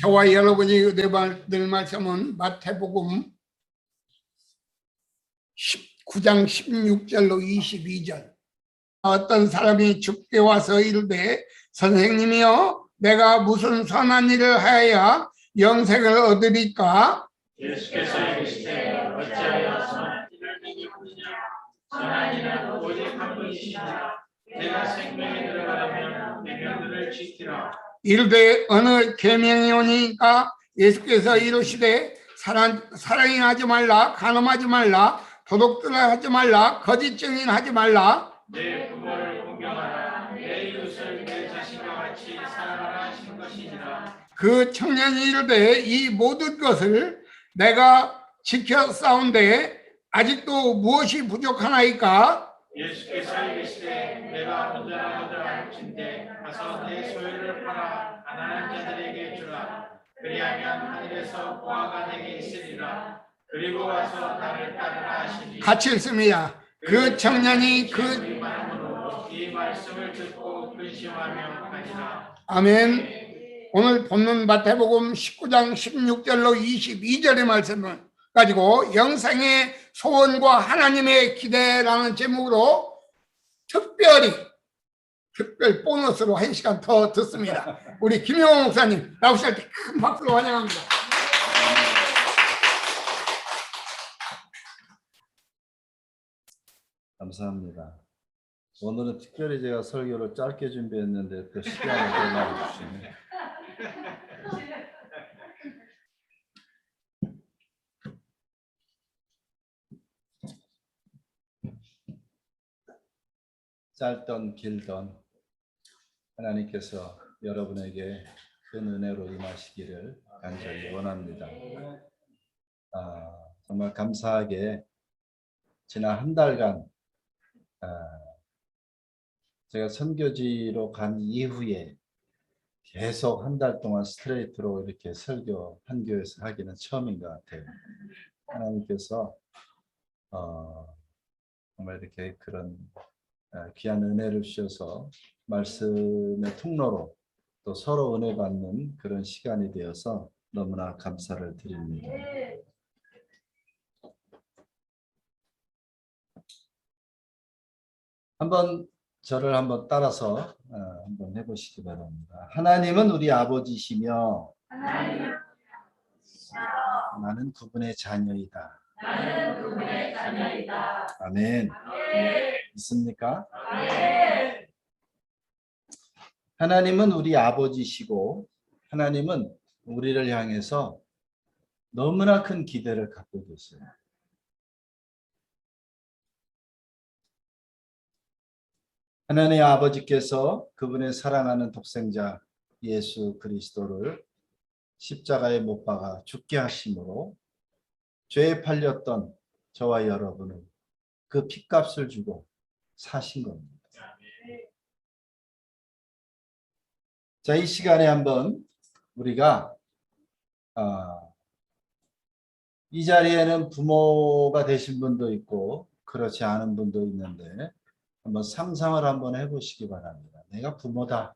저와 여러분이 은혜 말씀은 마태복음 19장 16절로 22절. 어떤 사람이 주께 와서 이르되 선생님이여 내가 무슨 선한 일을 하여야 영생을 얻으리까? 예수께서 이르시되 어찌하여 선한 일을 믿느냐. 선한 일은 오직 한 분이시니라. 내가 생명에 들어가려면 계명들을 지키라. 이르되 어느 계명이 오니까? 예수께서 이르시되 살인하지 말라, 간음하지 말라, 도둑질하지 말라, 거짓 증인하지 말라, 내 부모를 공경하라. 내 이웃을 내 자신과 같이 사랑하라 하신 것이니라. 그 청년이 이르되 이 모든 것을 내가 지켜 싸운데 아직도 무엇이 부족하나이까? 예수께서 이르시되 내가 온전하다 할진대 가서 내 소유를 팔아 가난한 자들에게 주라. 그리하면 하늘에서 보화가 내게 있으리라. 그리고 와서 나를 따르라 하시니. 같이 읽습니다. 그 청년이 이 말씀을 듣고 근심하며 가니라. 아멘. 오늘 본문 마태복음 19장 16절로 22절의 말씀을 가지고 영생의 소원과 하나님의 기대라는 제목으로 특별 보너스로 1시간 더 듣습니다. 우리 김영호 목사님 나오실 때 큰 박수로 환영합니다. 감사합니다. 오늘은 특별히 제가 설교를 짧게 준비했는데 또 시간을 더 많이 주시네. 짧던 길던 하나님께서 여러분에게 큰 은혜로 임하시기를 간절히 원합니다. 정말 감사하게 지난 한 달간 제가 선교지로 간 이후에 계속 한 달 동안 스트레이트로 이렇게 설교 한 교회에서 하기는 처음인 것 같아요. 하나님께서 정말 이렇게 그런 귀한 은혜를 주셔서 말씀의 통로로 또 서로 은혜 받는 그런 시간이 되어서 너무나 감사를 드립니다. 저를 한번 따라서 한번 해보시기 바랍니다. 하나님은 우리 아버지시며 나는 그분의 자녀이다. 아멘. 있습니까? 하나님은 우리 아버지시고 하나님은 우리를 향해서 너무나 큰 기대를 갖고 계세요. 하나님의 아버지께서 그분의 사랑하는 독생자 예수 그리스도를 십자가에 못 박아 죽게 하심으로 죄에 팔렸던 저와 여러분을 그 핏값을 주고 사신 겁니다. 자, 이 시간에 한번 우리가 이 자리에는 부모가 되신 분도 있고 그렇지 않은 분도 있는데 한번 상상을 한번 해보시기 바랍니다. 내가 부모다.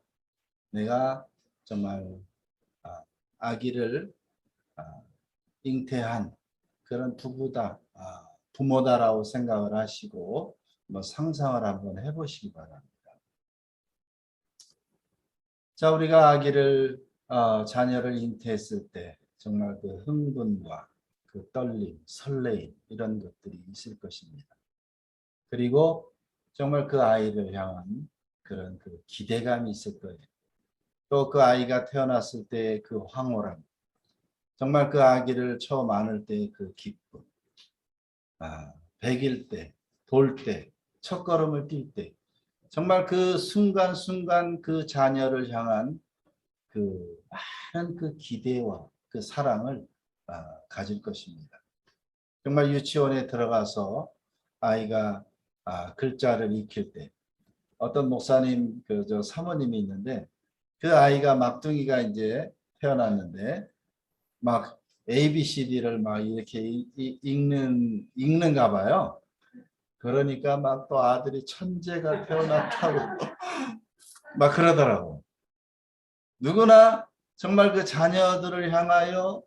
내가 정말 아기를 잉태한 그런 부부다. 부모다라고 생각을 하시고 한번 상상을 한번 해보시기 바랍니다. 자, 우리가 아기를 자녀를 잉태했을 때 정말 그 흥분과 그 떨림, 설레임 이런 것들이 있을 것입니다. 그리고 정말 그 아이를 향한 그런 그 기대감이 있을 거예요. 또 그 아이가 태어났을 때 그 황홀함, 정말 그 아기를 처음 안을 때 그 기쁨, 100일 때, 돌 때, 첫걸음을 뛸 때, 정말 그 순간순간 그 자녀를 향한 그 많은 그 기대와 그 사랑을 가질 것입니다. 정말 유치원에 들어가서 아이가 글자를 익힐 때 어떤 목사님 저 사모님이 있는데 그 아이가 막둥이가 이제 태어났는데 막 ABCD를 막 이렇게 읽는가 봐요. 그러니까 막 또 아들이 천재가 태어났다고 막 그러더라고. 누구나 정말 그 자녀들을 향하여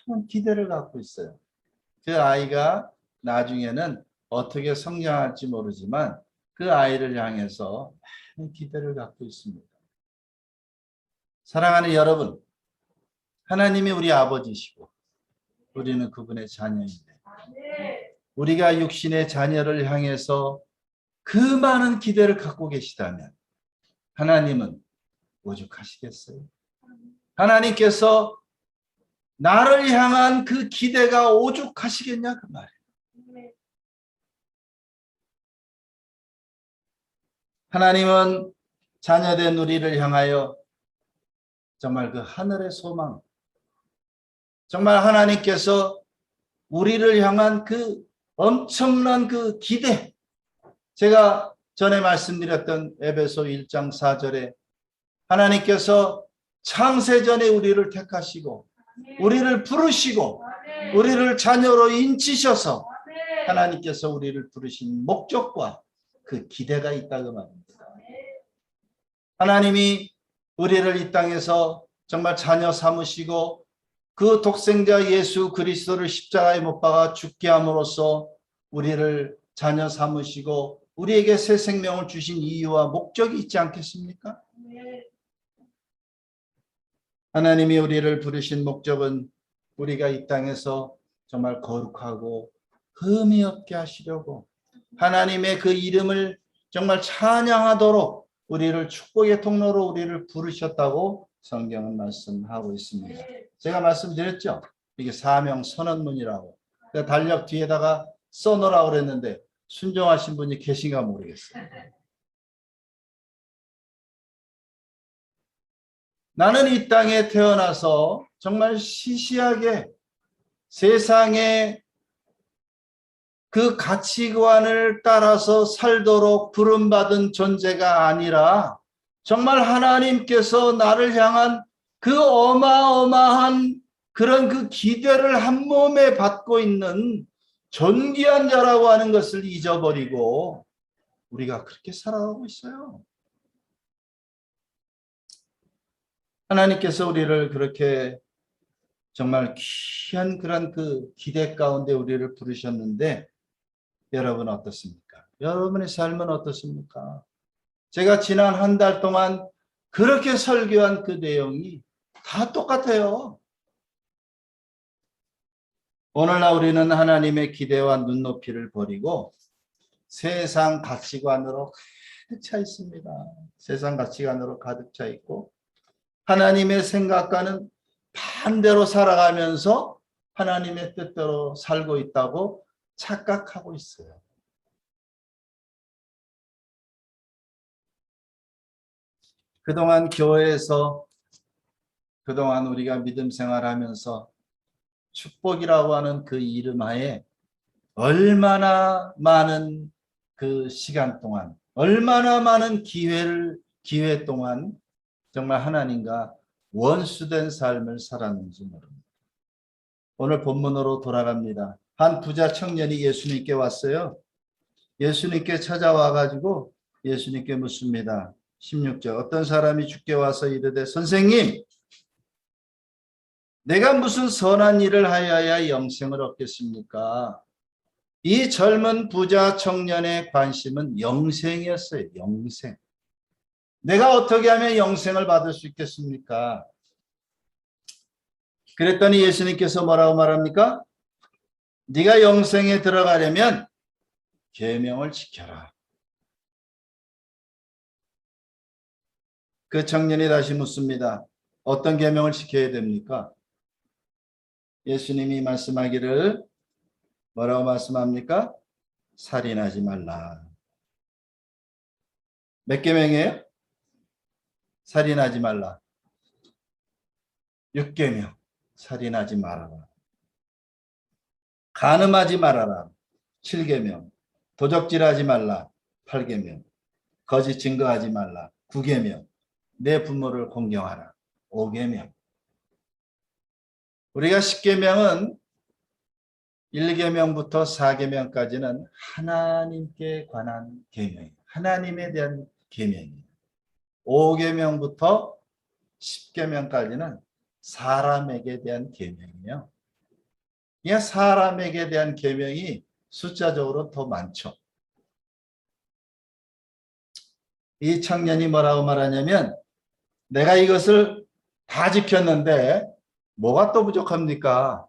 많은 기대를 갖고 있어요. 그 아이가 나중에는 어떻게 성장할지 모르지만 그 아이를 향해서 많은 기대를 갖고 있습니다. 사랑하는 여러분, 하나님이 우리 아버지시고 우리는 그분의 자녀인데 우리가 육신의 자녀를 향해서 그 많은 기대를 갖고 계시다면 하나님은 오죽하시겠어요? 하나님께서 나를 향한 그 기대가 오죽하시겠냐 그 말이에요. 하나님은 자녀된 우리를 향하여 정말 그 하늘의 소망, 정말 하나님께서 우리를 향한 그 엄청난 그 기대, 제가 전에 말씀드렸던 에베소 1장 4절에 하나님께서 창세전에 우리를 택하시고 우리를 부르시고 우리를 자녀로 인치셔서 하나님께서 우리를 부르신 목적과 그 기대가 있다고 말합니다. 하나님이 우리를 이 땅에서 정말 자녀 삼으시고 그 독생자 예수 그리스도를 십자가에 못 박아 죽게 함으로써 우리를 자녀 삼으시고 우리에게 새 생명을 주신 이유와 목적이 있지 않겠습니까? 하나님이 우리를 부르신 목적은 우리가 이 땅에서 정말 거룩하고 흠이 없게 하시려고 하나님의 그 이름을 정말 찬양하도록 우리를 축복의 통로로 우리를 부르셨다고 성경은 말씀하고 있습니다. 제가 말씀드렸죠. 이게 사명 선언문이라고. 달력 뒤에다가 써놓으라고 그랬는데 순종하신 분이 계신가 모르겠어요. 나는 이 땅에 태어나서 정말 시시하게 세상의 그 가치관을 따라서 살도록 부름받은 존재가 아니라 정말 하나님께서 나를 향한 그 어마어마한 그런 그 기대를 한 몸에 받고 있는 존귀한 자라고 하는 것을 잊어버리고 우리가 그렇게 살아가고 있어요. 하나님께서 우리를 그렇게 정말 귀한 그런 그 기대 가운데 우리를 부르셨는데 여러분 어떻습니까? 여러분의 삶은 어떻습니까? 제가 지난 한 달 동안 그렇게 설교한 그 내용이 다 똑같아요. 오늘날 우리는 하나님의 기대와 눈높이를 버리고 세상 가치관으로 가득 차 있습니다. 세상 가치관으로 가득 차 있고 하나님의 생각과는 반대로 살아가면서 하나님의 뜻대로 살고 있다고 착각하고 있어요. 그동안 교회에서 그동안 우리가 믿음 생활하면서 축복이라고 하는 그 이름 하에 얼마나 많은 그 시간 동안 얼마나 많은 기회 동안 정말 하나님과 원수된 삶을 살았는지 모릅니다. 오늘 본문으로 돌아갑니다. 한 부자 청년이 예수님께 왔어요. 예수님께 찾아와 가지고 예수님께 묻습니다. 16절 어떤 사람이 주께 와서 이르되 선생님 내가 무슨 선한 일을 하여야 영생을 얻겠습니까? 이 젊은 부자 청년의 관심은 영생이었어요. 영생. 내가 어떻게 하면 영생을 받을 수 있겠습니까? 그랬더니 예수님께서 뭐라고 말합니까? 네가 영생에 들어가려면 계명을 지켜라. 그 청년이 다시 묻습니다. 어떤 계명을 지켜야 됩니까? 예수님이 말씀하기를 뭐라고 말씀합니까? 살인하지 말라. 몇 계명이에요? 살인하지 말라. 6계명. 살인하지 말아라. 간음하지 말아라. 7계명. 도적질하지 말라. 8계명. 거짓 증거하지 말라. 9계명. 내 부모를 공경하라. 5계명. 우리가 10계명은 1계명부터 4계명까지는 하나님께 관한 계명이에요. 하나님에 대한 계명이에요. 5계명부터 십계명까지는 사람에게 대한 계명이에요. 그냥 사람에게 대한 계명이 숫자적으로 더 많죠. 이 청년이 뭐라고 말하냐면 내가 이것을 다 지켰는데 뭐가 또 부족합니까?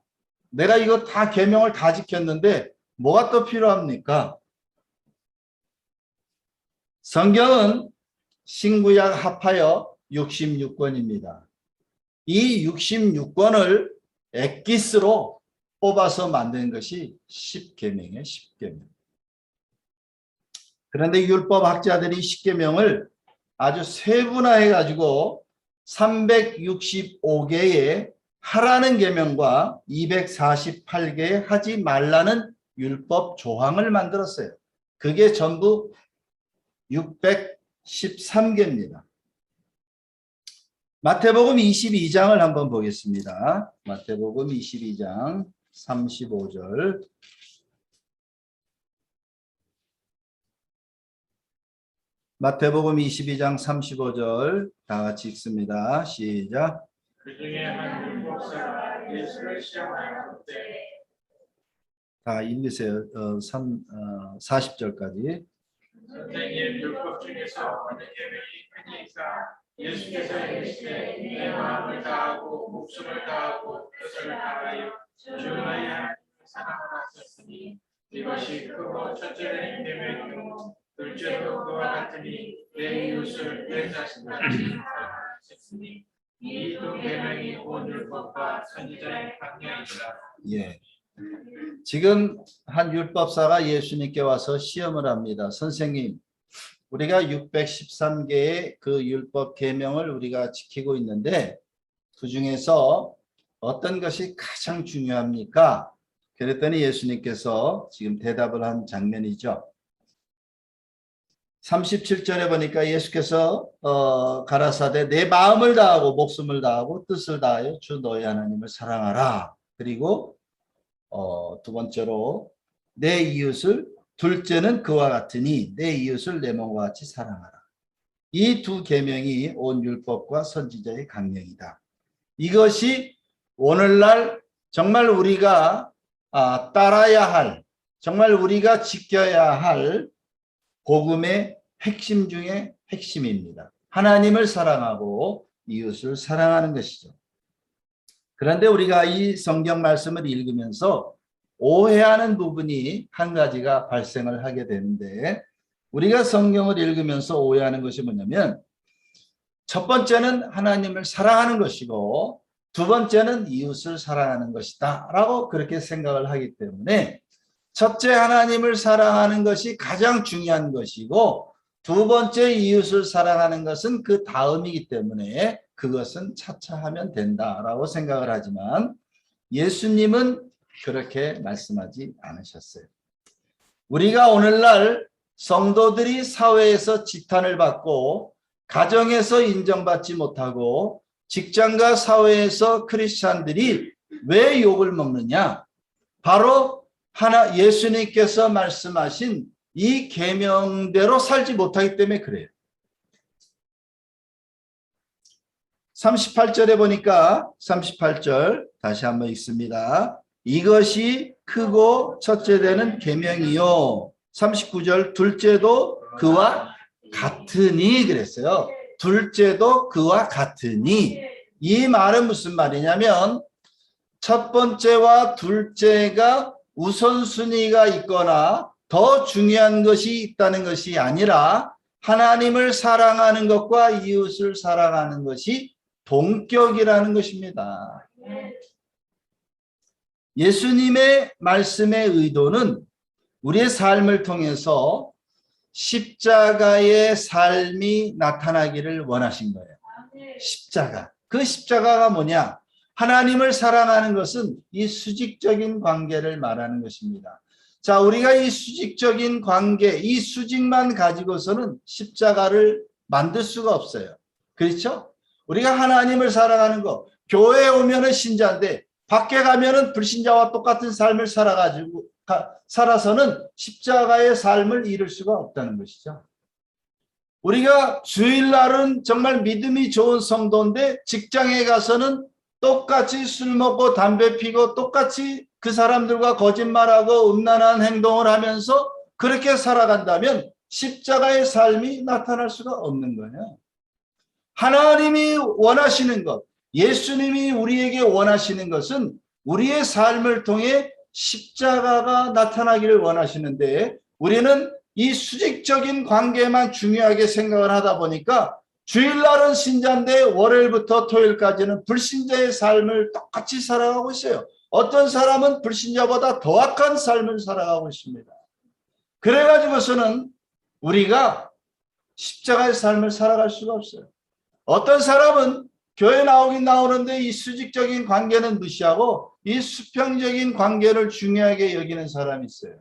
내가 이거 다 계명을 다 지켰는데 뭐가 또 필요합니까? 성경은 신구약 합하여 66권입니다. 이 66권을 엑기스로 뽑아서 만든 것이 10계명이에요. 10계명. 그런데 율법학자들이 10계명을 아주 세분화해 가지고 365개의 하라는 계명과 248개의 하지 말라는 율법 조항을 만들었어요. 그게 전부 613개입니다. 마태복음 22장을 한번 보겠습니다. 마태복음 22장 35절. 마태복음 22장 35절 다 같이 읽습니다. 시작. 그 중에 한 율법사가 예수를 시험하여 때 다 읽으세요. 40절까지. 선생님, 율법 중에서 어느 계명이 크니까? 예수께서 이르시되 내 마음을 다하고 목숨을 다하고 뜻을 다하여 주 너희 하나님을 사랑하라 하셨으니 이것이 크고 첫째는 계명이요 둘째도 그와 같으니 내 이웃을 내 자신같이 사랑하라 하셨으니 이 두 계명이 온 율법과 선지자의 강령이니라. 예. 지금 한 율법사가 예수님께 와서 시험을 합니다. 선생님, 우리가 613개의 그 율법 계명을 우리가 지키고 있는데 그 중에서 어떤 것이 가장 중요합니까? 그랬더니 예수님께서 지금 대답을 한 장면이죠. 37절에 보니까 예수께서 가라사대 내 마음을 다하고 목숨을 다하고 뜻을 다하여 주 너희 하나님을 사랑하라. 그리고 두 번째로 내 이웃을, 둘째는 그와 같으니 내 이웃을 내 몸과 같이 사랑하라. 이 두 계명이 온 율법과 선지자의 강령이다. 이것이 오늘날 정말 우리가 따라야 할, 정말 우리가 지켜야 할 복음의 핵심 중에 핵심입니다. 하나님을 사랑하고 이웃을 사랑하는 것이죠. 그런데 우리가 이 성경 말씀을 읽으면서 오해하는 부분이 한 가지가 발생을 하게 되는데 우리가 성경을 읽으면서 오해하는 것이 뭐냐면 첫 번째는 하나님을 사랑하는 것이고 두 번째는 이웃을 사랑하는 것이다 라고 그렇게 생각을 하기 때문에 첫째 하나님을 사랑하는 것이 가장 중요한 것이고 두 번째 이웃을 사랑하는 것은 그 다음이기 때문에 그것은 차차 하면 된다라고 생각을 하지만 예수님은 그렇게 말씀하지 않으셨어요. 우리가 오늘날 성도들이 사회에서 지탄을 받고 가정에서 인정받지 못하고 직장과 사회에서 크리스찬들이 왜 욕을 먹느냐? 바로 예수님께서 말씀하신 이 계명대로 살지 못하기 때문에 그래요. 38절에 보니까 38절 다시 한번 읽습니다. 이것이 크고 첫째 되는 계명이요. 39절 둘째도 그와 같으니 그랬어요. 둘째도 그와 같으니 이 말은 무슨 말이냐면 첫 번째와 둘째가 우선순위가 있거나 더 중요한 것이 있다는 것이 아니라 하나님을 사랑하는 것과 이웃을 사랑하는 것이 동격이라는 것입니다. 예수님의 말씀의 의도는 우리의 삶을 통해서 십자가의 삶이 나타나기를 원하신 거예요. 십자가. 그 십자가가 뭐냐? 하나님을 사랑하는 것은 이 수직적인 관계를 말하는 것입니다. 자, 우리가 이 수직적인 관계, 이 수직만 가지고서는 십자가를 만들 수가 없어요. 그렇죠? 우리가 하나님을 사랑하는 거, 교회에 오면은 신자인데 밖에 가면은 불신자와 똑같은 삶을 살아서는 십자가의 삶을 이룰 수가 없다는 것이죠. 우리가 주일날은 정말 믿음이 좋은 성도인데 직장에 가서는 똑같이 술 먹고 담배 피고 똑같이 그 사람들과 거짓말하고 음란한 행동을 하면서 그렇게 살아간다면 십자가의 삶이 나타날 수가 없는 거예요. 하나님이 원하시는 것, 예수님이 우리에게 원하시는 것은 우리의 삶을 통해 십자가가 나타나기를 원하시는데 우리는 이 수직적인 관계만 중요하게 생각을 하다 보니까 주일날은 신자인데 월요일부터 토요일까지는 불신자의 삶을 똑같이 살아가고 있어요. 어떤 사람은 불신자보다 더 악한 삶을 살아가고 있습니다. 그래가지고서는 우리가 십자가의 삶을 살아갈 수가 없어요. 어떤 사람은 교회 나오긴 나오는데 이 수직적인 관계는 무시하고 이 수평적인 관계를 중요하게 여기는 사람이 있어요.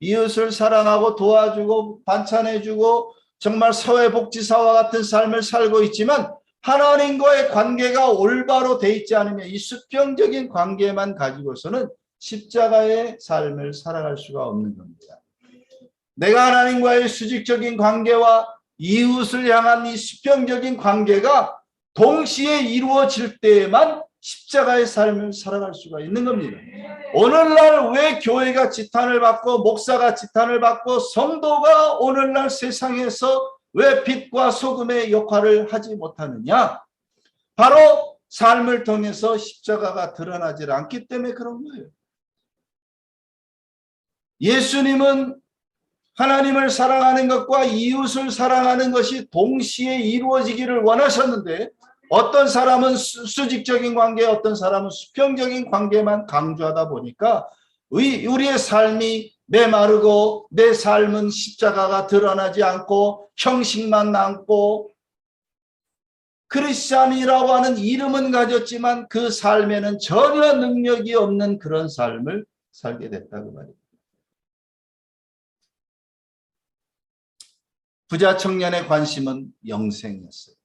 이웃을 사랑하고 도와주고 반찬해주고 정말 사회복지사와 같은 삶을 살고 있지만 하나님과의 관계가 올바로 돼 있지 않으면 이 수평적인 관계만 가지고서는 십자가의 삶을 살아갈 수가 없는 겁니다. 내가 하나님과의 수직적인 관계와 이웃을 향한 이 수평적인 관계가 동시에 이루어질 때에만 십자가의 삶을 살아갈 수가 있는 겁니다. 오늘날 왜 교회가 지탄을 받고 목사가 지탄을 받고 성도가 오늘날 세상에서 왜 빛과 소금의 역할을 하지 못하느냐? 바로 삶을 통해서 십자가가 드러나지 않기 때문에 그런 거예요. 예수님은 하나님을 사랑하는 것과 이웃을 사랑하는 것이 동시에 이루어지기를 원하셨는데 어떤 사람은 수직적인 관계, 어떤 사람은 수평적인 관계만 강조하다 보니까 우리의 삶이 메마르고 내 삶은 십자가가 드러나지 않고 형식만 남고 크리스찬이라고 하는 이름은 가졌지만 그 삶에는 전혀 능력이 없는 그런 삶을 살게 됐다고 말입니다. 부자 청년의 관심은 영생이었어요.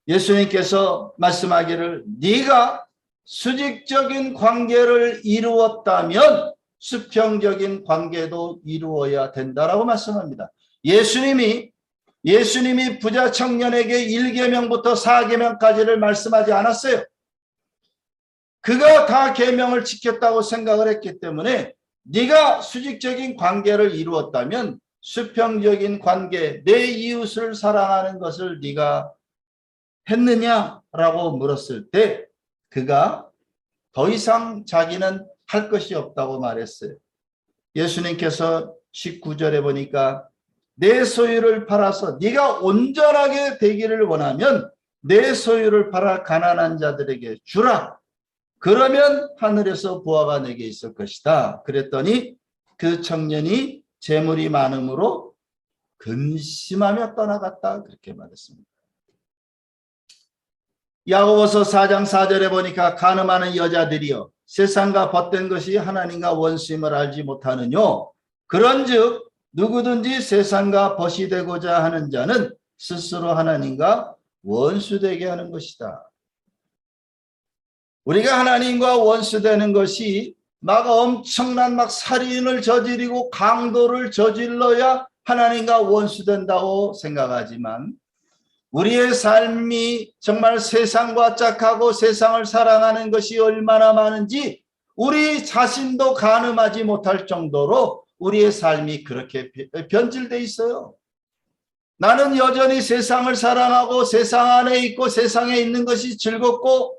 예수님께서 말씀하기를 네가 수직적인 관계를 이루었다면 수평적인 관계도 이루어야 된다라고 말씀합니다. 예수님이 부자 청년에게 1계명부터 4계명까지를 말씀하지 않았어요. 그가 다 계명을 지켰다고 생각을 했기 때문에 네가 수직적인 관계를 이루었다면 수평적인 관계, 내 이웃을 사랑하는 것을 네가 했느냐라고 물었을 때 그가 더 이상 자기는 할 것이 없다고 말했어요. 예수님께서 19절에 보니까 내 소유를 팔아서 네가 온전하게 되기를 원하면 내 소유를 팔아 가난한 자들에게 주라. 그러면 하늘에서 보화가 내게 있을 것이다. 그랬더니 그 청년이 재물이 많음으로 근심하며 떠나갔다. 그렇게 말했습니다. 야고보서 4장 4절에 보니까 간음하는 여자들이여 세상과 벗된 것이 하나님과 원수임을 알지 못하느뇨. 그런즉 누구든지 세상과 벗이 되고자 하는 자는 스스로 하나님과 원수되게 하는 것이다. 우리가 하나님과 원수되는 것이 엄청난 살인을 저지르고 강도를 저질러야 하나님과 원수된다고 생각하지만 우리의 삶이 정말 세상과 짝하고 세상을 사랑하는 것이 얼마나 많은지 우리 자신도 가늠하지 못할 정도로 우리의 삶이 그렇게 변질되어 있어요. 나는 여전히 세상을 사랑하고 세상 안에 있고 세상에 있는 것이 즐겁고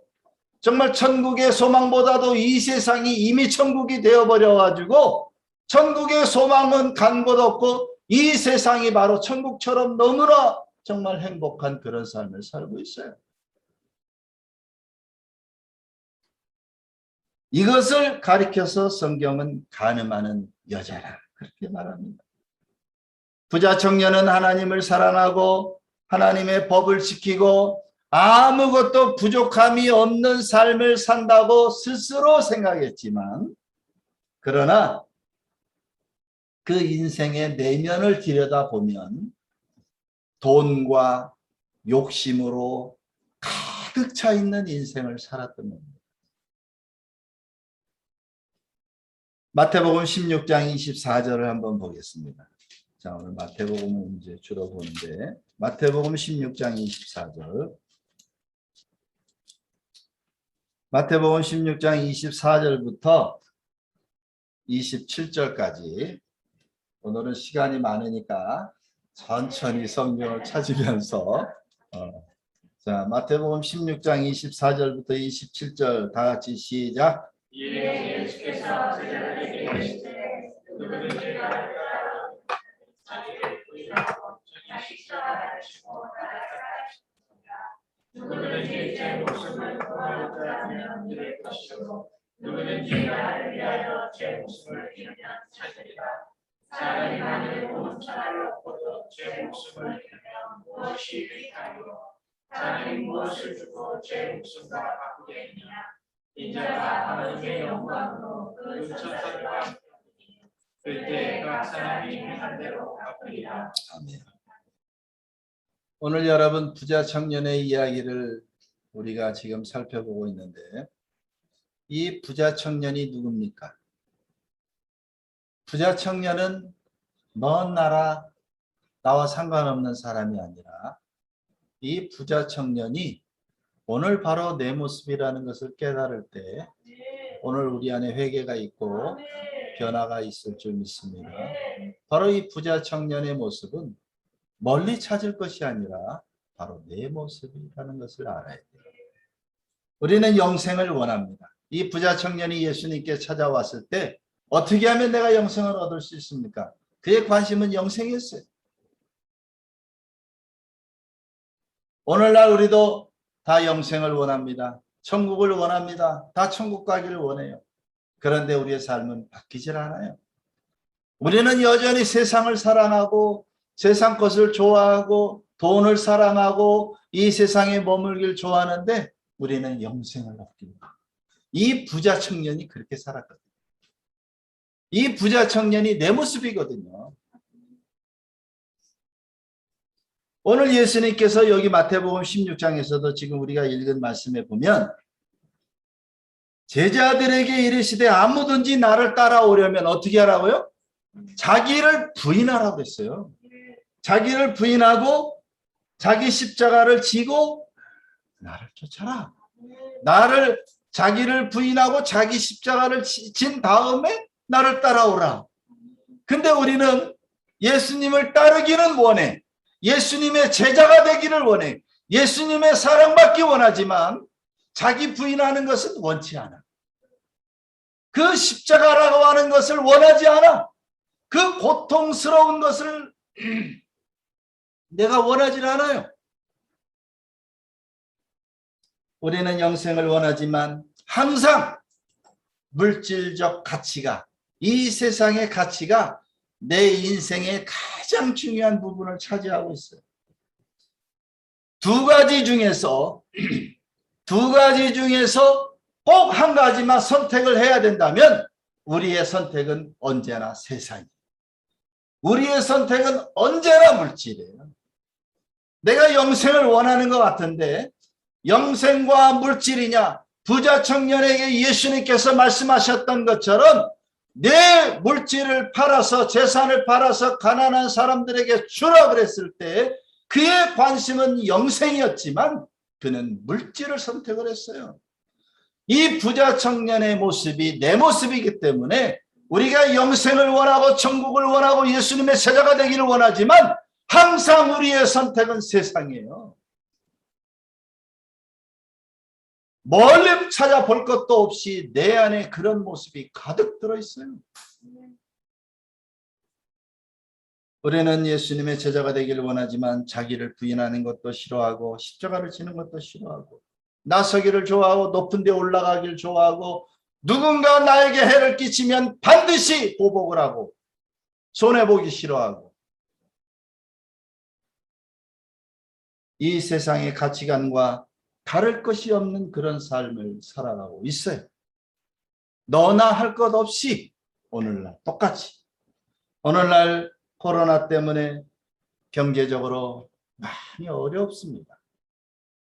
정말 천국의 소망보다도 이 세상이 이미 천국이 되어버려가지고 천국의 소망은 간 곳 없고 이 세상이 바로 천국처럼 너무나 정말 행복한 그런 삶을 살고 있어요. 이것을 가리켜서 성경은 간음하는 여자라 그렇게 말합니다. 부자 청년은 하나님을 사랑하고 하나님의 법을 지키고 아무것도 부족함이 없는 삶을 산다고 스스로 생각했지만 그러나 그 인생의 내면을 들여다보면 돈과 욕심으로 가득 차 있는 인생을 살았던 겁니다. 마태복음 16장 24절을 한번 보겠습니다. 자, 오늘 마태복음을 이제 주로 보는데 마태복음 16장 24절. 마태복음 16장 24절부터 27절까지. 오늘은 시간이 많으니까 천천히 성경을 찾으면서 자, 마태복음 16장 24절부터 27절 다 같이 시작. 이에 예수께서 제자들에게 이르시되 누구든지 나를 따라 자기를 부인하고 자기 십자가를 지고 나를 따르시니라. 누구든지 제 목숨을 구하고자 하면 잃을 것이요 누구든지 나를 위하여 제 목숨을 잃으면 찾으리라. 사람이 만일 온 자를 얻고도 제 목숨을 잃으면 무엇이 유익하리요. 자는 무엇을 주고 제 목숨과 바꾸겠느냐. 인자가 하나님의 영광으로 그 천사들과 함께하리니 그때 각 사람이 행한 대로 갚으리라. 아멘. 오늘 여러분 부자 청년의 이야기를 우리가 지금 살펴보고 있는데 이 부자 청년이 누굽니까? 부자 청년은 먼 나라 나와 상관없는 사람이 아니라 이 부자 청년이 오늘 바로 내 모습이라는 것을 깨달을 때 오늘 우리 안에 회개가 있고 변화가 있을 줄 믿습니다. 바로 이 부자 청년의 모습은 멀리 찾을 것이 아니라 바로 내 모습이라는 것을 알아야 돼요. 우리는 영생을 원합니다. 이 부자 청년이 예수님께 찾아왔을 때 어떻게 하면 내가 영생을 얻을 수 있습니까? 그의 관심은 영생이었어요. 오늘날 우리도 다 영생을 원합니다. 천국을 원합니다. 다 천국 가기를 원해요. 그런데 우리의 삶은 바뀌질 않아요. 우리는 여전히 세상을 사랑하고 세상 것을 좋아하고 돈을 사랑하고 이 세상에 머물길 좋아하는데 우리는 영생을 얻습니다. 이 부자 청년이 그렇게 살았거든요. 이 부자 청년이 내 모습이거든요. 오늘 예수님께서 여기 마태복음 16장에서도 지금 우리가 읽은 말씀에 보면 제자들에게 이르시되 아무든지 나를 따라오려면 어떻게 하라고요? 자기를 부인하라고 했어요. 자기를 부인하고 자기 십자가를 지고 나를 쫓아라. 자기를 부인하고 자기 십자가를 진 다음에 나를 따라오라. 근데 우리는 예수님을 따르기는 원해. 예수님의 제자가 되기를 원해. 예수님의 사랑받기 원하지만 자기 부인하는 것은 원치 않아. 그 십자가라고 하는 것을 원하지 않아. 그 고통스러운 것을 내가 원하지 않아요. 우리는 영생을 원하지만 항상 물질적 가치가, 이 세상의 가치가 내 인생의 가장 중요한 부분을 차지하고 있어요. 두 가지 중에서 꼭 한 가지만 선택을 해야 된다면 우리의 선택은 언제나 세상이에요. 우리의 선택은 언제나 물질이에요. 내가 영생을 원하는 것 같은데 영생과 물질이냐? 부자 청년에게 예수님께서 말씀하셨던 것처럼 내 물질을 팔아서 재산을 팔아서 가난한 사람들에게 주라 그랬을 때 그의 관심은 영생이었지만 그는 물질을 선택을 했어요. 이 부자 청년의 모습이 내 모습이기 때문에 우리가 영생을 원하고 천국을 원하고 예수님의 제자가 되기를 원하지만 항상 우리의 선택은 세상이에요. 멀리 찾아볼 것도 없이 내 안에 그런 모습이 가득 들어있어요. 우리는 예수님의 제자가 되기를 원하지만 자기를 부인하는 것도 싫어하고 십자가를 지는 것도 싫어하고 나서기를 좋아하고 높은 데 올라가기를 좋아하고 누군가 나에게 해를 끼치면 반드시 보복을 하고 손해보기 싫어하고 이 세상의 가치관과 다를 것이 없는 그런 삶을 살아가고 있어요. 너나 할 것 없이 오늘날 똑같이. 오늘날 코로나 때문에 경제적으로 많이 어렵습니다.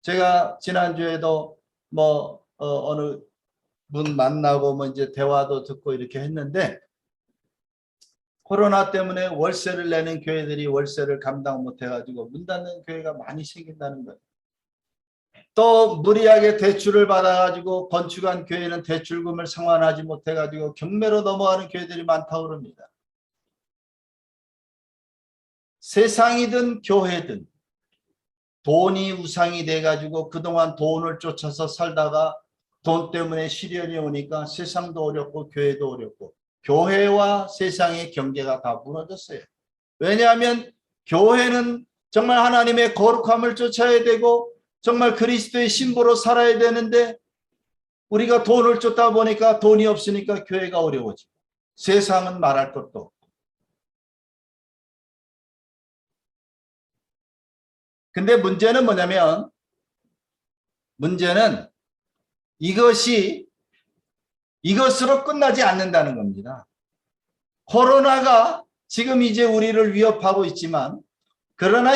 제가 지난주에도 어느 분 만나고 이제 대화도 듣고 이렇게 했는데 코로나 때문에 월세를 내는 교회들이 월세를 감당 못해가지고 문 닫는 교회가 많이 생긴다는 거예요. 또 무리하게 대출을 받아가지고 건축한 교회는 대출금을 상환하지 못해가지고 경매로 넘어가는 교회들이 많다고 그럽니다. 세상이든 교회든 돈이 우상이 돼가지고 그동안 돈을 쫓아서 살다가 돈 때문에 시련이 오니까 세상도 어렵고 교회도 어렵고 교회와 세상의 경계가 다 무너졌어요. 왜냐하면 교회는 정말 하나님의 거룩함을 쫓아야 되고 정말 그리스도의 신부로 살아야 되는데 우리가 돈을 쫓다 보니까 돈이 없으니까 교회가 어려워지고 세상은 말할 것도 없고. 근데 문제는 뭐냐면 문제는 이것으로 끝나지 않는다는 겁니다. 코로나가 지금 이제 우리를 위협하고 있지만 그러나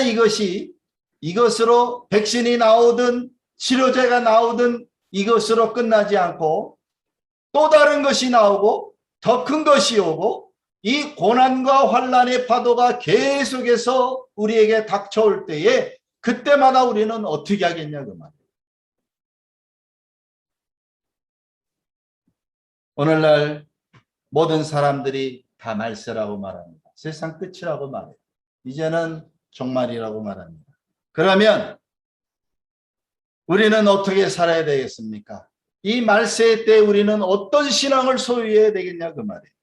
이것으로 백신이 나오든 치료제가 나오든 이것으로 끝나지 않고 또 다른 것이 나오고 더 큰 것이 오고 이 고난과 환난의 파도가 계속해서 우리에게 닥쳐올 때에 그때마다 우리는 어떻게 하겠냐 그 말이에요. 오늘날 모든 사람들이 다 말세라고 말합니다. 세상 끝이라고 말해요. 이제는 종말이라고 말합니다. 그러면 우리는 어떻게 살아야 되겠습니까? 이 말세 때 우리는 어떤 신앙을 소유해야 되겠냐 그 말이에요.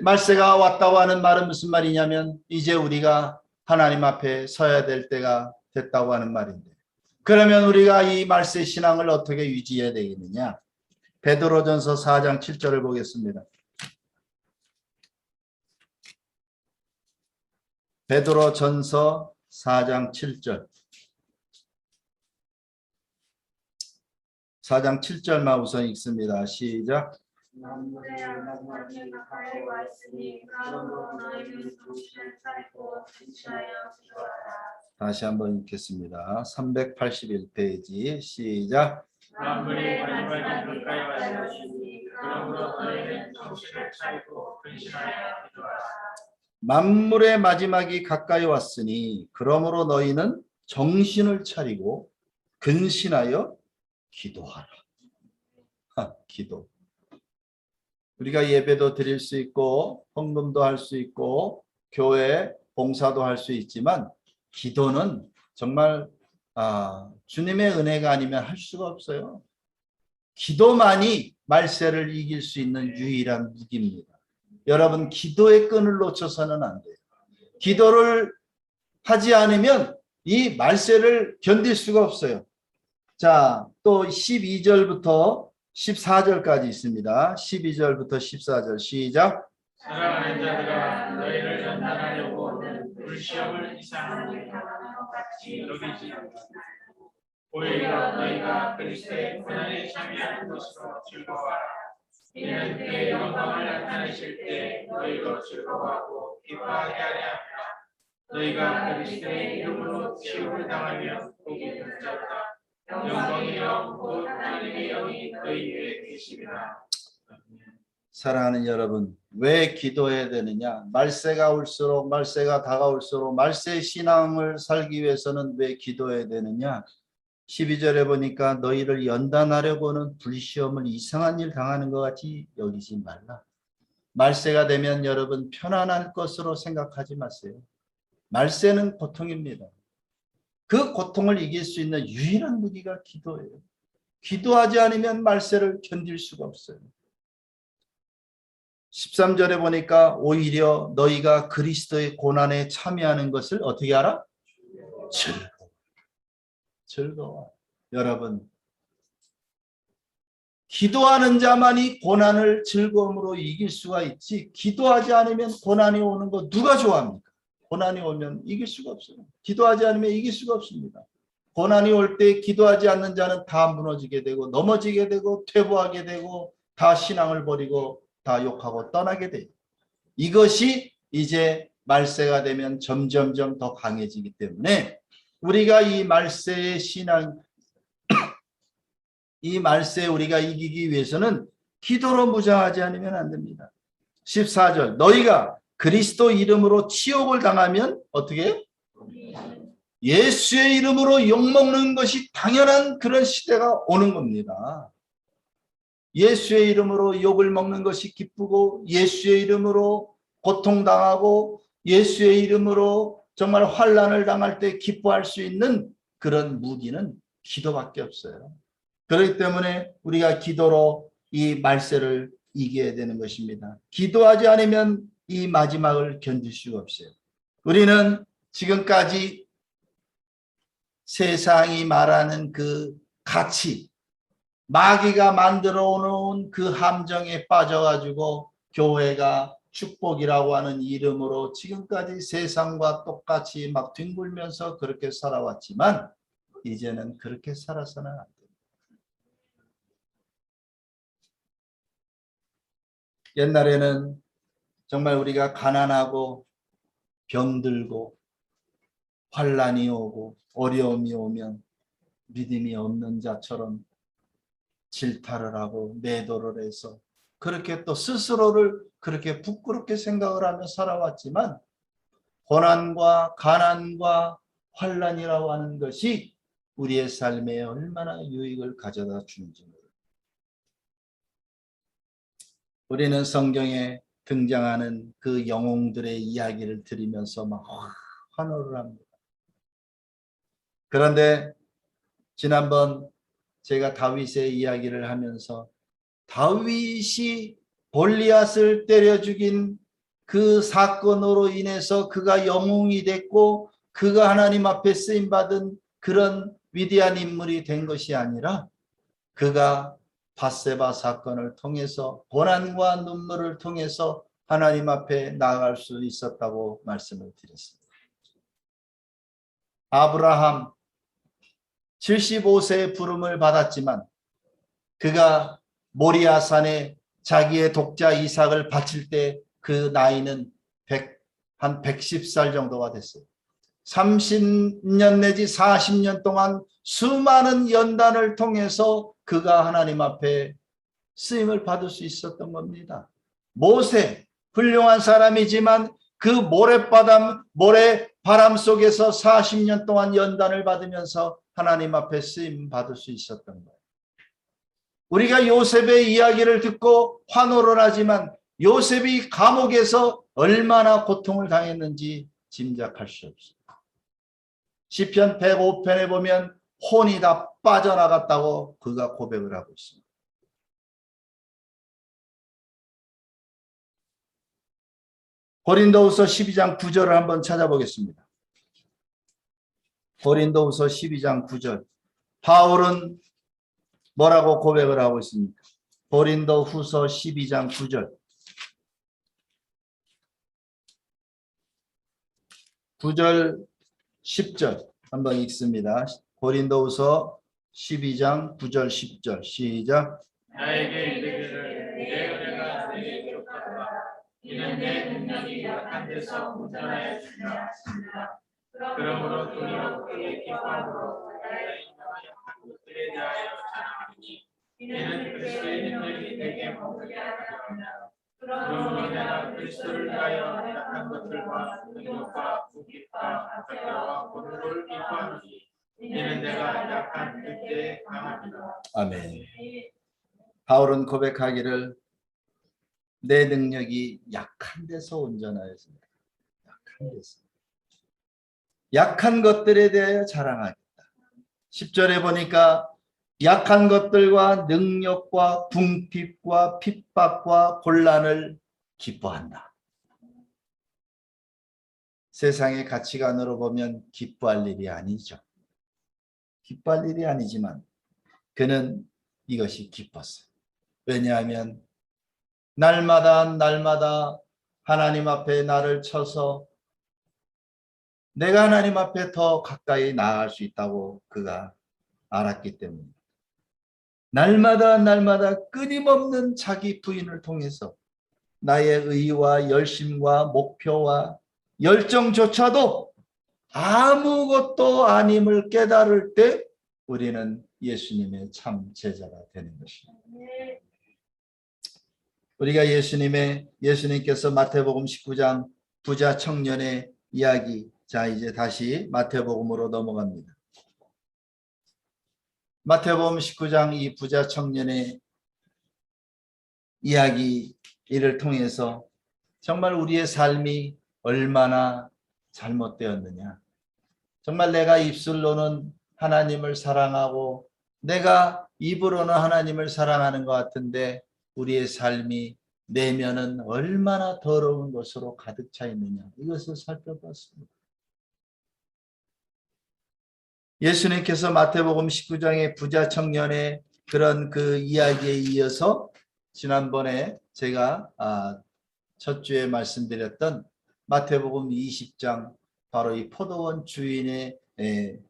말세가 왔다고 하는 말은 무슨 말이냐면 이제 우리가 하나님 앞에 서야 될 때가 됐다고 하는 말인데 그러면 우리가 이 말세 신앙을 어떻게 유지해야 되겠느냐? 베드로전서 4장 7절을 보겠습니다. 베드로전서 4장 7절. 4장 7절만 우선 읽습니다. 시작. 만물의 하나님이 가까이 왔으니 그러므로 너희는 정신을 차리고 진실하여 기도하라. 다시 한번 읽겠습니다. 381페이지 시작. 만물의 마지막이 가까이 왔으니 그러므로 너희는 정신을 차리고 근신하여 기도하라. 만물의 마지막이 가까이 왔으니 그러므로 너희는 정신을 차리고 근신하여 기도하라. 기도. 우리가 예배도 드릴 수 있고 헌금도 할 수 있고 교회 봉사도 할 수 있지만 기도는 정말 주님의 은혜가 아니면 할 수가 없어요. 기도만이 말세를 이길 수 있는 유일한 무기입니다. 여러분 기도의 끈을 놓쳐서는 안 돼요. 기도를 하지 않으면 이 말세를 견딜 수가 없어요. 자, 또 12절부터 14절까지 있습니다. 12절부터 14절 시작. 사랑하는 자들아 너희를 연단하려고 오는 불시험을 이상하게 당하는 것 같이 여기지 말고 오히려 너희가 그리스도의 고난에 참여하는 것으로 즐거워하라. 이는 그의 영광을 나타내실 때 너희로 즐거워하고 기뻐하게 하려 합니다. 너희가 그리스도의 이름으로 시험을 당하면 복이 될지어다. 영광의 영 곧 하나님의 영이 너희 위에 계시리라. 사랑하는 여러분, 왜 기도해야 되느냐? 말세가 다가올수록 말세 신앙을 살기 위해서는 왜 기도해야 되느냐? 12절에 보니까 너희를 연단하려고는 불시험을 이상한 일 당하는 것 같이 여기지 말라. 말세가 되면 여러분 편안할 것으로 생각하지 마세요. 말세는 고통입니다. 그 고통을 이길 수 있는 유일한 무기가 기도예요. 기도하지 않으면 말세를 견딜 수가 없어요. 13절에 보니까 오히려 너희가 그리스도의 고난에 참여하는 것을 어떻게 하라? 즐거워. 여러분, 기도하는 자만이 고난을 즐거움으로 이길 수가 있지 기도하지 않으면 고난이 오는 거 누가 좋아합니까? 고난이 오면 이길 수가 없어요. 기도하지 않으면 이길 수가 없습니다. 고난이 올 때 기도하지 않는 자는 다 무너지게 되고 넘어지게 되고 퇴보하게 되고 다 신앙을 버리고 다 욕하고 떠나게 돼요. 이것이 이제 말세가 되면 점점점 더 강해지기 때문에 우리가 이 말세의 신앙 이 말세 우리가 이기기 위해서는 기도로 무장하지 않으면 안 됩니다. 14절 너희가 그리스도 이름으로 치욕을 당하면 어떻게 해요? 예수의 이름으로 욕먹는 것이 당연한 그런 시대가 오는 겁니다. 예수의 이름으로 욕을 먹는 것이 기쁘고 예수의 이름으로 고통당하고 예수의 이름으로 정말 환난을 당할 때 기뻐할 수 있는 그런 무기는 기도밖에 없어요. 그렇기 때문에 우리가 기도로 이 말세를 이겨야 되는 것입니다. 기도하지 않으면 이 마지막을 견딜 수가 없어요. 우리는 지금까지 세상이 말하는 그 가치, 마귀가 만들어 놓은 그 함정에 빠져가지고 교회가 축복이라고 하는 이름으로 지금까지 세상과 똑같이 막 뒹굴면서 그렇게 살아왔지만 이제는 그렇게 살아서는 안 돼요. 옛날에는 정말 우리가 가난하고 병들고 환난이 오고 어려움이 오면 믿음이 없는 자처럼 질타를 하고 매도를 해서 그렇게 또 스스로를 그렇게 부끄럽게 생각을 하며 살아왔지만 고난과 가난과 환난이라고 하는 것이 우리의 삶에 얼마나 유익을 가져다 주는지 모릅니다. 우리는 성경에 등장하는 그 영웅들의 이야기를 들으면서 막 환호를 합니다. 그런데 지난번 제가 다윗의 이야기를 하면서 다윗이 골리앗을 때려 죽인 그 사건으로 인해서 그가 영웅이 됐고 그가 하나님 앞에 쓰임받은 그런 위대한 인물이 된 것이 아니라 그가 밧세바 사건을 통해서 고난과 눈물을 통해서 하나님 앞에 나아갈 수 있었다고 말씀을 드렸습니다. 아브라함 75세의 부름을 받았지만 그가 모리아산에 자기의 독자 이삭을 바칠 때 그 나이는 한 110살 정도가 됐어요. 30년 내지 40년 동안 수많은 연단을 통해서 그가 하나님 앞에 쓰임을 받을 수 있었던 겁니다. 모세 훌륭한 사람이지만 그 모래바람 속에서 40년 동안 연단을 받으면서 하나님 앞에 쓰임 받을 수 있었던 거예요. 우리가 요셉의 이야기를 듣고 환호를 하지만 요셉이 감옥에서 얼마나 고통을 당했는지 짐작할 수 없습니다. 시편 105편에 보면 혼이 다 빠져나갔다고 그가 고백을 하고 있습니다. 고린도후서 12장 9절을 한번 찾아보겠습니다. 고린도후서 12장 9절. 바울은 뭐라고 고백을 하고 있습니까? 고린도후서 12장 9절. 9절 10절 한번 읽습니다. 고린도후서 12장 9절 10절 시작. 나에게 이르기를 내 은혜가 내게 족하다. 이는 내 능력이 약한 데서 운전하여 주려 하십니다. 그러므로 도리어 크게 기뻐함으로 나의 약한 것들에 대하여 자랑하니 이는 그리스도의 능력이 내게 머물게 하려. 그러므로 내가 그리스도를 위하여 약한 것들과 능력과 부귀와 학자와 고난을 기뻐하니 이는 내가 약한 그때에 강합니다. 아멘. 바울은 고백하기를 내 능력이 약한 데서 온전하였습니다. 약한 데서. 약한 것들에 대하여 자랑하겠다. 10절에 보니까 약한 것들과 능력과 궁핍과 핍박과 곤란을 기뻐한다. 세상의 가치관으로 보면 기뻐할 일이 아니죠. 기뻐할 일이 아니지만 그는 이것이 기뻤어요. 왜냐하면 날마다 하나님 앞에 나를 쳐서 내가 하나님 앞에 더 가까이 나아갈 수 있다고 그가 알았기 때문입니다. 날마다 끊임없는 자기 부인을 통해서 나의 의와 열심과 목표와 열정조차도 아무것도 아님을 깨달을 때 우리는 예수님의 참 제자가 되는 것입니다. 우리가 예수님께서 마태복음 19장 부자 청년의 이야기. 자, 이제 다시 마태복음으로 넘어갑니다. 마태복음 19장 이 부자 청년의 이야기를 통해서 정말 우리의 삶이 얼마나 잘못되었느냐. 정말 내가 입술로는 하나님을 사랑하고 내가 입으로는 하나님을 사랑하는 것 같은데 우리의 삶이 내면은 얼마나 더러운 것으로 가득 차 있느냐. 이것을 살펴봤습니다. 예수님께서 마태복음 19장의 부자 청년의 그런 그 이야기에 이어서 지난번에 제가 첫 주에 말씀드렸던 마태복음 20장 바로 이 포도원 주인의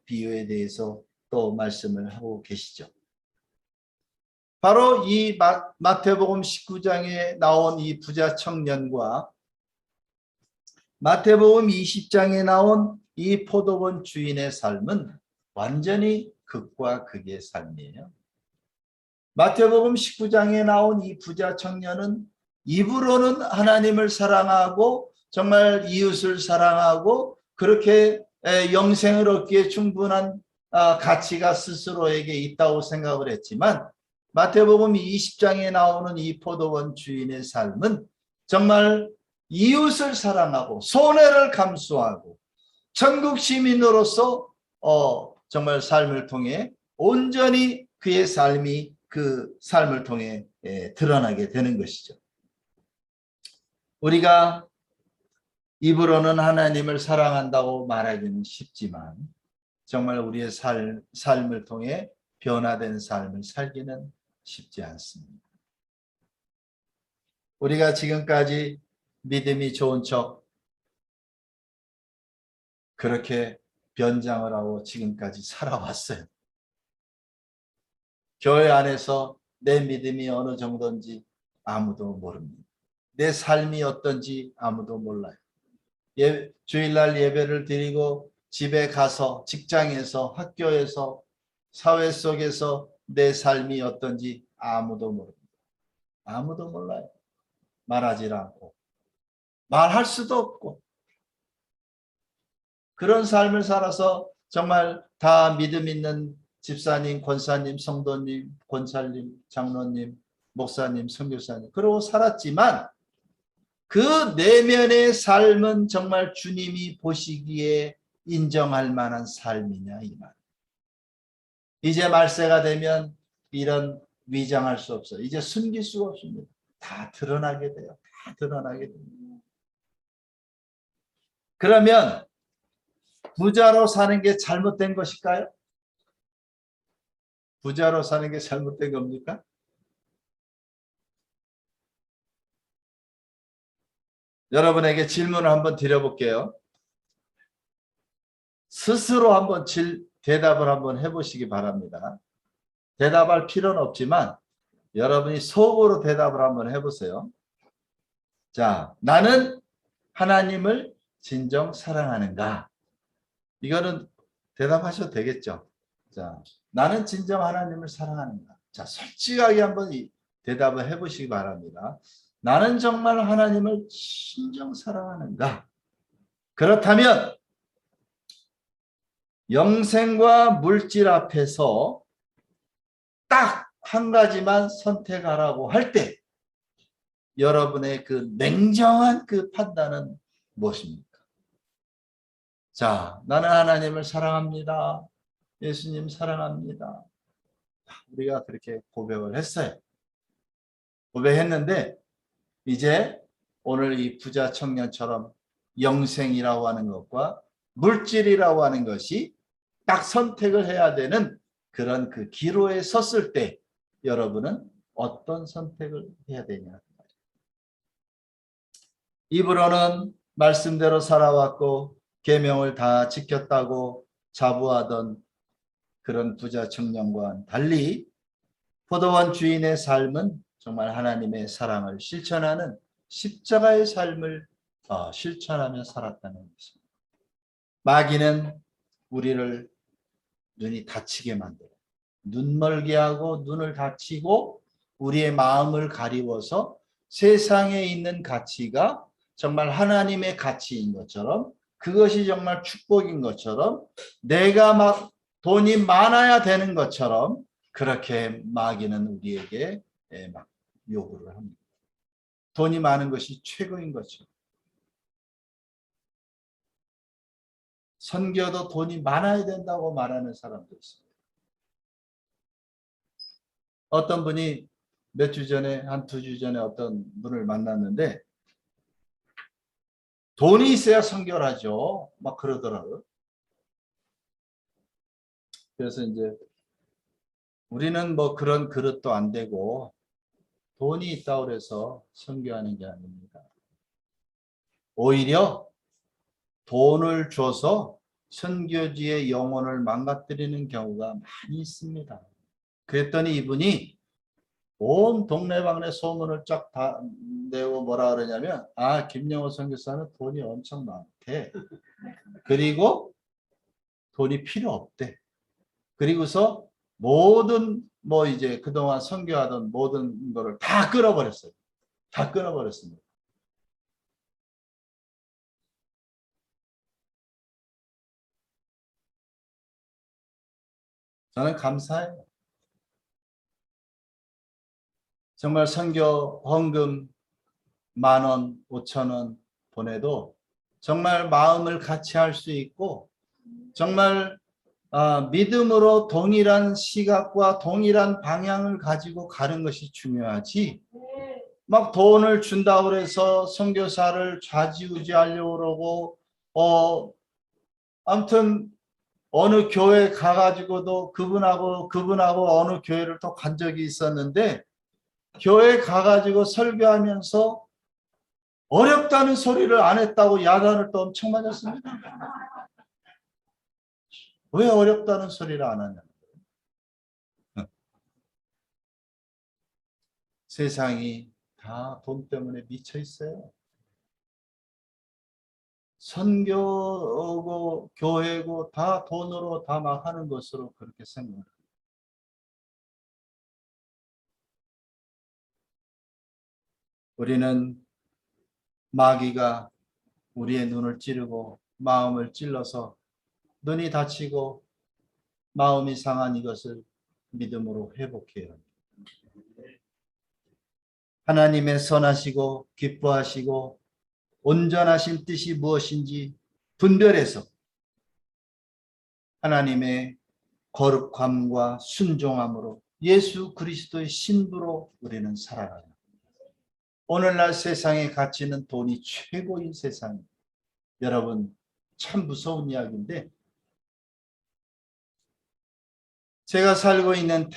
비유에 대해서 또 말씀을 하고 계시죠. 바로 이 마태복음 19장에 나온 이 부자 청년과 마태복음 20장에 나온 이 포도원 주인의 삶은 완전히 극과 극의 삶이에요. 마태복음 19장에 나온 이 부자 청년은 입으로는 하나님을 사랑하고 정말 이웃을 사랑하고 그렇게 영생을 얻기에 충분한 가치가 스스로에게 있다고 생각을 했지만 마태복음 20장에 나오는 이 포도원 주인의 삶은 정말 이웃을 사랑하고 손해를 감수하고 천국 시민으로서 정말 삶을 통해 온전히 그의 삶이 그 삶을 통해 드러나게 되는 것이죠. 우리가 입으로는 하나님을 사랑한다고 말하기는 쉽지만 정말 우리의 삶을 통해 변화된 삶을 살기는 쉽지 않습니다. 우리가 지금까지 믿음이 좋은 척 그렇게 변장을 하고 지금까지 살아왔어요. 교회 안에서 내 믿음이 어느 정도인지 아무도 모릅니다. 내 삶이 어떤지 아무도 몰라요. 주일날 예배를 드리고 집에 가서 직장에서 학교에서 사회 속에서 내 삶이 어떤지 아무도 모릅니다. 아무도 몰라요. 말하지 않고 말할 수도 없고 그런 삶을 살아서 정말 다 믿음 있는 집사님, 권사님, 성도님, 권사님, 장로님, 목사님, 선교사님 그러고 살았지만 그 내면의 삶은 정말 주님이 보시기에 인정할 만한 삶이냐 이 말. 이제 말세가 되면 이런 위장할 수 없어요. 이제 숨길 수가 없습니다. 다 드러나게 돼요. 다 드러나게 됩니다. 그러면 부자로 사는 게 잘못된 것일까요? 부자로 사는 게 잘못된 겁니까? 여러분에게 질문을 한번 드려볼게요. 스스로 한번 대답을 한번 해보시기 바랍니다. 대답할 필요는 없지만 여러분이 속으로 대답을 한번 해보세요. 자, 나는 하나님을 진정 사랑하는가? 이거는 대답하셔도 되겠죠. 자, 나는 진정 하나님을 사랑하는가? 자, 솔직하게 한번 대답을 해보시기 바랍니다. 나는 정말 하나님을 진정 사랑하는가? 그렇다면 영생과 물질 앞에서 딱 한 가지만 선택하라고 할 때 여러분의 그 냉정한 그 판단은 무엇입니까? 자, 나는 하나님을 사랑합니다. 예수님 사랑합니다. 우리가 그렇게 고백을 했어요. 고백했는데 이제 오늘 이 부자 청년처럼 영생이라고 하는 것과 물질이라고 하는 것이 딱 선택을 해야 되는 그런 그 기로에 섰을 때 여러분은 어떤 선택을 해야 되냐. 입으로는 말씀대로 살아왔고 계명을 다 지켰다고 자부하던 그런 부자 청년과 달리 포도원 주인의 삶은 정말 하나님의 사랑을 실천하는 십자가의 삶을 실천하며 살았다는 것입니다. 마귀는 우리를 눈이 다치게 만들어요. 눈멀게 하고 눈을 다치고 우리의 마음을 가리워서 세상에 있는 가치가 정말 하나님의 가치인 것처럼, 그것이 정말 축복인 것처럼, 내가 막 돈이 많아야 되는 것처럼 그렇게 마귀는 우리에게 막 요구를 합니다. 돈이 많은 것이 최고인 것처럼. 선교도 돈이 많아야 된다고 말하는 사람도 있습니다. 어떤 분이 몇 주 전에, 한 2주 전에 어떤 분을 만났는데 돈이 있어야 선교를 하죠. 막 그러더라고요. 그래서 이제 우리는 뭐 그런 그릇도 안 되고 돈이 있다고 해서 선교하는 게 아닙니다. 오히려 돈을 줘서 선교지의 영혼을 망가뜨리는 경우가 많이 있습니다. 그랬더니 이분이 온 동네방네 소문을 쫙 다 내고 뭐라 그러냐면, 아, 김영호 선교사는 돈이 엄청 많대. 그리고 돈이 필요 없대. 그리고서 모든 뭐 이제 그동안 선교하던 모든 거를 다 끊어버렸어요. 다 끊어버렸습니다. 저는 감사해요. 정말 선교 헌금 10,000원, 5,000원 보내도 정말 마음을 같이 할 수 있고, 정말 믿음으로 동일한 시각과 동일한 방향을 가지고 가는 것이 중요하지, 막 돈을 준다고 해서 선교사를 좌지우지하려고 그러고, 아무튼 어느 교회 가가지고도 그분하고 어느 교회를 또 간 적이 있었는데, 교회 가가지고 설교하면서 어렵다는 소리를 안 했다고 야단을 또 엄청 맞았습니다. 왜 어렵다는 소리를 안 하냐. 세상이 다 돈 때문에 미쳐 있어요. 선교고 교회고 다 돈으로 다 막 하는 것으로 그렇게 생각합니다. 우리는 마귀가 우리의 눈을 찌르고 마음을 찔러서 눈이 다치고 마음이 상한 이것을 믿음으로 회복해야 합니다. 하나님의 선하시고 기뻐하시고 온전하신 뜻이 무엇인지 분별해서 하나님의 거룩함과 순종함으로 예수 그리스도의 신부로 우리는 살아가야 합니다. 오늘날 세상의 가치는 돈이 최고인 세상입니다. 여러분, 참 무서운 이야기인데, 제가 살고 있는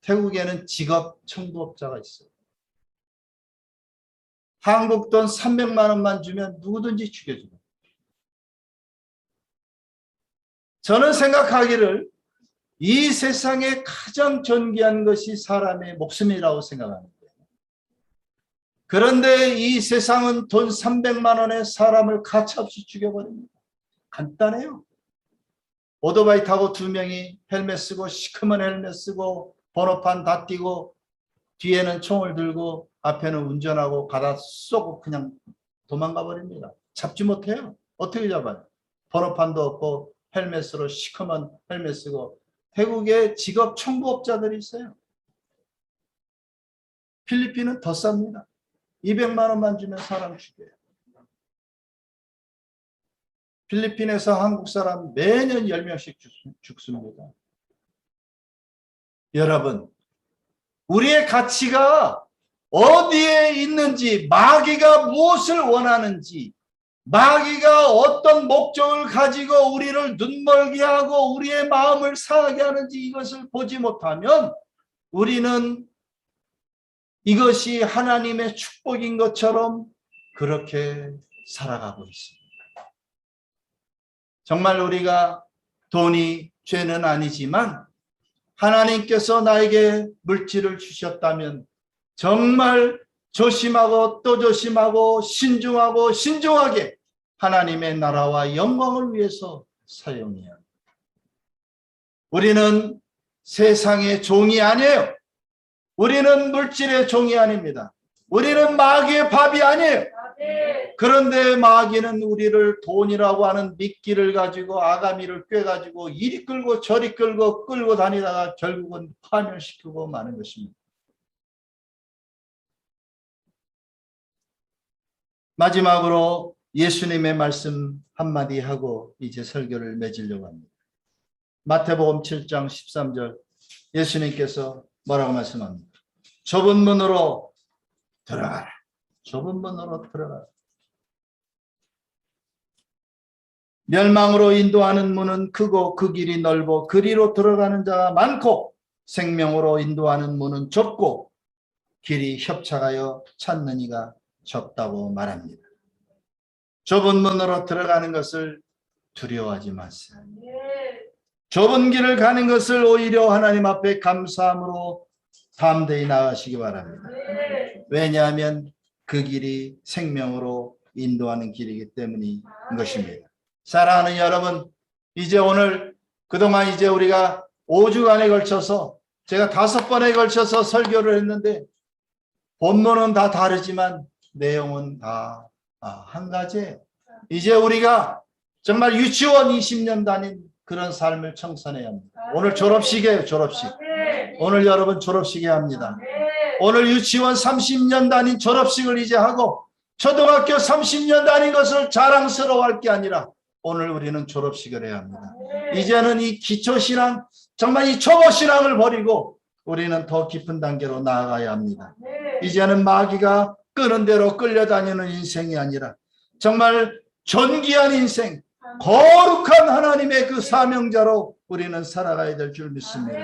태국에는 직업 청부업자가 있어요. 한국 돈 300만 원만 주면 누구든지 죽여줘요. 저는 생각하기를 이 세상에 가장 존귀한 것이 사람의 목숨이라고 생각합니다. 그런데 이 세상은 돈 300만 원에 사람을 가차없이 죽여버립니다. 간단해요. 오토바이 타고 2명이 헬멧 쓰고 시커먼 헬멧 쓰고 번호판 다 띄고 뒤에는 총을 들고 앞에는 운전하고 가다 쏘고 그냥 도망가 버립니다. 잡지 못해요. 어떻게 잡아요? 번호판도 없고 헬멧으로 시커먼 헬멧 쓰고. 태국에 직업 청부업자들이 있어요. 필리핀은 더 쌉니다. 200만 원만 주면 사람 죽여요. 필리핀에서 한국 사람 매년 10명씩 죽습니다. 여러분, 우리의 가치가 어디에 있는지, 마귀가 무엇을 원하는지, 마귀가 어떤 목적을 가지고 우리를 눈멀게 하고 우리의 마음을 상하게 하는지 이것을 보지 못하면 우리는 이것이 하나님의 축복인 것처럼 그렇게 살아가고 있습니다. 정말 우리가 돈이 죄는 아니지만 하나님께서 나에게 물질을 주셨다면 정말 조심하고 또 조심하고 신중하게 하나님의 나라와 영광을 위해서 사용해야 합니다. 우리는 세상의 종이 아니에요. 우리는 물질의 종이 아닙니다. 우리는 마귀의 밥이 아니에요. 그런데 마귀는 우리를 돈이라고 하는 미끼를 가지고 아가미를 꿰가지고 이리 끌고 저리 끌고 다니다가 결국은 파멸시키고 마는 것입니다. 마지막으로 예수님의 말씀 한마디 하고 이제 설교를 맺으려고 합니다. 마태복음 7장 13절 예수님께서 뭐라고 말씀합니까? 좁은 문으로 들어가라. 좁은 문으로 들어가라. 멸망으로 인도하는 문은 크고 그 길이 넓어 그리로 들어가는 자가 많고 생명으로 인도하는 문은 좁고 길이 협착하여 찾는 이가 적다고 말합니다. 좁은 문으로 들어가는 것을 두려워하지 마세요. 좁은 길을 가는 것을 오히려 하나님 앞에 감사함으로 담대히 나가시기 바랍니다. 왜냐하면 그 길이 생명으로 인도하는 길이기 때문인 것입니다. 사랑하는 여러분, 이제 오늘 그동안 이제 우리가 5주간에 걸쳐서 제가 5번에 걸쳐서 설교를 했는데 본문은 다 다르지만 내용은 다 한 가지예요. 이제 우리가 정말 유치원 20년 다닌 그런 삶을 청산해야 합니다. 오늘 졸업식이에요. 졸업식. 오늘 여러분 졸업식이야 합니다. 오늘 유치원 30년 다닌 졸업식을 이제 하고 초등학교 30년 다닌 것을 자랑스러워할 게 아니라 오늘 우리는 졸업식을 해야 합니다. 이제는 이 기초신앙, 정말 이 초보신앙을 버리고 우리는 더 깊은 단계로 나아가야 합니다. 이제는 마귀가 끄는 대로 끌려다니는 인생이 아니라 정말 존귀한 인생, 거룩한 하나님의 그 사명자로 우리는 살아가야 될 줄 믿습니다.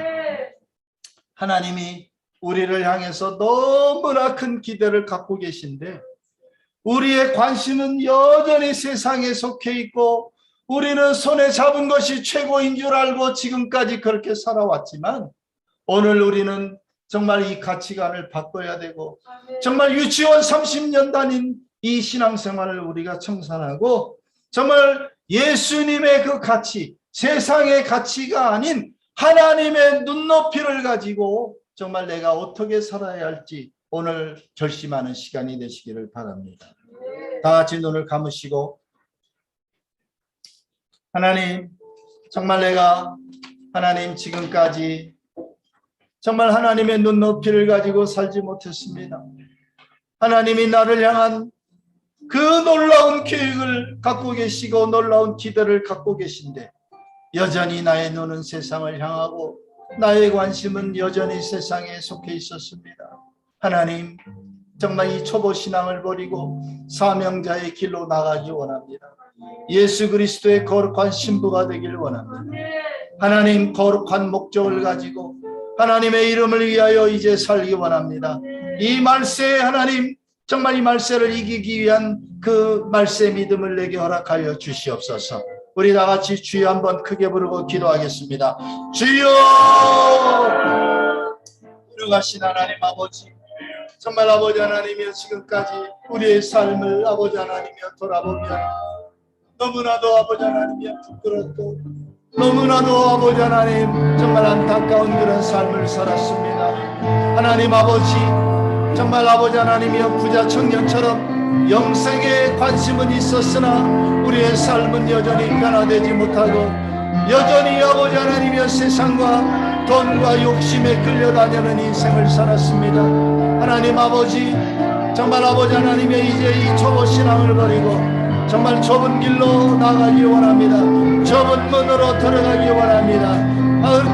하나님이 우리를 향해서 너무나 큰 기대를 갖고 계신데 우리의 관심은 여전히 세상에 속해 있고 우리는 손에 잡은 것이 최고인 줄 알고 지금까지 그렇게 살아왔지만 오늘 우리는 정말 이 가치관을 바꿔야 되고 정말 유치원 30년 다닌 이 신앙생활을 우리가 청산하고 정말 예수님의 그 가치, 세상의 가치가 아닌 하나님의 눈높이를 가지고 정말 내가 어떻게 살아야 할지 오늘 결심하는 시간이 되시기를 바랍니다. 다 같이 눈을 감으시고 하나님, 정말 내가 하나님 지금까지 정말 하나님의 눈높이를 가지고 살지 못했습니다. 하나님이 나를 향한 그 놀라운 계획을 갖고 계시고 놀라운 기대를 갖고 계신데 여전히 나의 눈은 세상을 향하고 나의 관심은 여전히 세상에 속해 있었습니다. 하나님, 정말 이 초보신앙을 버리고 사명자의 길로 나가기 원합니다. 예수 그리스도의 거룩한 신부가 되길 원합니다. 하나님, 거룩한 목적을 가지고 하나님의 이름을 위하여 이제 살기 원합니다. 이 말세에 하나님, 정말 이 말세를 이기기 위한 그 말세 믿음을 내게 허락하여 주시옵소서. 우리 다 같이 주여 한번 크게 부르고 기도하겠습니다. 주여! 거룩하신 하나님 아버지, 정말 아버지 하나님이여 지금까지 우리의 삶을 아버지 하나님이여 돌아보면 너무나도 아버지 하나님이여 부끄럽고 너무나도 아버지 하나님 정말 안타까운 그런 삶을 살았습니다. 하나님 아버지, 정말 아버지 하나님이여 부자 청년처럼 영생에 관심은 있었으나 우리의 삶은 여전히 변화되지 못하고 여전히 아버지 하나님이여 세상과 돈과 욕심에 끌려다니는 인생을 살았습니다. 하나님 아버지, 정말 아버지 하나님의 이제 이 초보신앙을 버리고 정말 좁은 길로 나가기 원합니다. 좁은 문으로 들어가기 원합니다.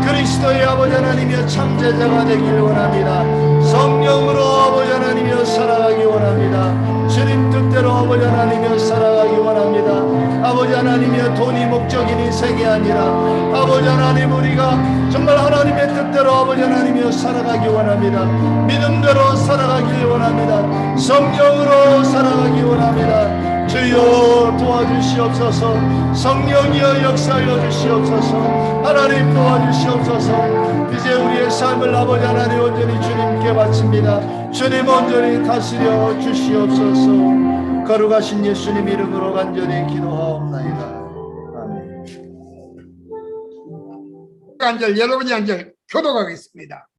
그리스도의 아버지 하나님이여 참제자가 되길 원합니다. 성령으로 아버지 하나님이여 살아가기 원합니다. 주님 뜻대로 아버지 하나님이여 살아가기 원합니다. 아버지 하나님이여 돈이 목적인 인생이 아니라 아버지 하나님 우리가 정말 하나님의 뜻대로 아버지 하나님이여 살아가기 원합니다. 믿음대로 살아가기 원합니다. 성령으로 살아가기 원합니다. 주여 도와주시옵소서. 성령이여 역사하여 주시옵소서. 하나님 도와주시옵소서. 이제 우리의 삶을 아버지 하나님 온전히 주님께 바칩니다. 주님 온전히 다스려 주시옵소서. 거룩하신 예수님 이름으로 간절히 기도하옵나이다. 아멘. 한 절, 여러분이 한 절 교독하겠습니다.